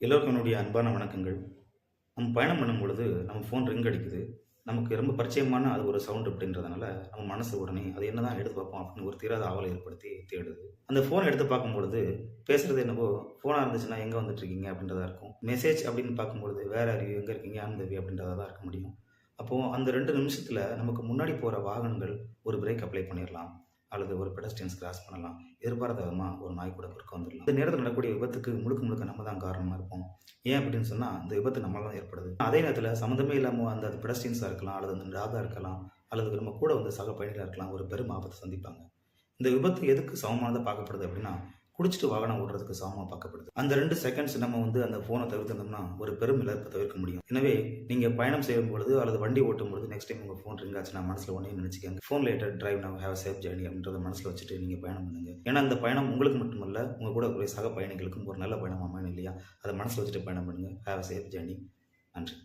எல்லோருக்கும் என்னுடைய அன்பான வணக்கங்கள். நம்ம பயணம் பண்ணும்பொழுது நம்ம ஃபோன் ரிங் அடிக்குது. நமக்கு ரொம்ப பரிச்சயமான அது ஒரு சவுண்ட் அப்படின்றதுனால, நம்ம மனசு உடனே அது என்னதான் எடுத்து பார்ப்போம் அப்படின்னு ஒரு தீராத ஆவலை ஏற்படுத்தி தேடுது. அந்த ஃபோன் எடுத்து பார்க்கும்பொழுது, பேசுறது என்னவோ ஃபோனா இருந்துச்சுன்னா எங்க வந்துட்டுருக்கீங்க அப்படின்றதா இருக்கும். மெசேஜ் அப்படின்னு பார்க்கும்பொழுது, வேர் ஆர் யூ? எங்க இருக்கீங்க? ஐ அம் த வே அப்படின்றதா தான் இருக்க முடியும். அப்போ அந்த 2 நிமிஷத்துல நமக்கு முன்னாடி போற வாகனங்கள் ஒரு பிரேக் அப்ளை பண்ணிறலாம். அல்லது ஒரு பெடஸ்ட்ரியன்ஸ் கிராஸ் பண்ணலாம். எதிர்பாராத விதமா ஒரு நாய் கூட குறுக்க வந்துரலாம். இந்த நேரத்துல நடக்கக்கூடிய விபத்துக்கு முழுக்க முழுக்க நம்ம தான் காரணமா இருப்போம். ஏன் அப்படின்னு சொன்னா, இந்த விபத்து நம்மளால தான் ஏற்படுது. அதே நேரத்துல சம்மந்தமே இல்லாம அந்த பெடஸ்ட்ரியன்ஸா இருக்கலாம், அல்லது அந்த டாக்கா இருக்கலாம், அல்லது நம்ம கூட வந்த சக பயணிகளா இருக்கலாம், ஒரு பெரும் ஆபத்த சந்திப்பாங்க. இந்த விபத்து எதுக்கு சமமானதா பார்க்கப்படுது அப்படின்னா, குடிச்சிட்டு வாகனம் ஓட்டுறதுக்கு சமமா பார்க்கப்படுது. அந்த 2 செகண்ட்ஸ் நம்ம அந்த ஃபோன தவிர்த்திருந்தோம்னா, ஒரு பெரும் இழப்ப தவிர்க்க முடியும். எனவே, நீங்க பயணம் செய்யும்பொழுது அல்லது வண்டி ஓட்டும்பொழுது நெக்ஸ்ட் டைம் உங்க ஃபோன் ரிங் ஆச்சுன்னா மனசுல உடனே நினைச்சுக்கங்க. Phone later drive now have a safe journey அப்படின்றத மனசுல வச்சுட்டு நீங்க பயணம் பண்ணுங்க. ஏன்னா, இந்த பயணம் உங்களுக்கு மட்டுமல்ல, உங்க கூட இருக்கக்கூடிய சக பயணிகளுக்கும் ஒரு நல்ல பயணமா அமையணும் இல்லையா? அத மனசுல வச்சுட்டு பயணம் பண்ணுங்க. Have a safe journey. நன்றி.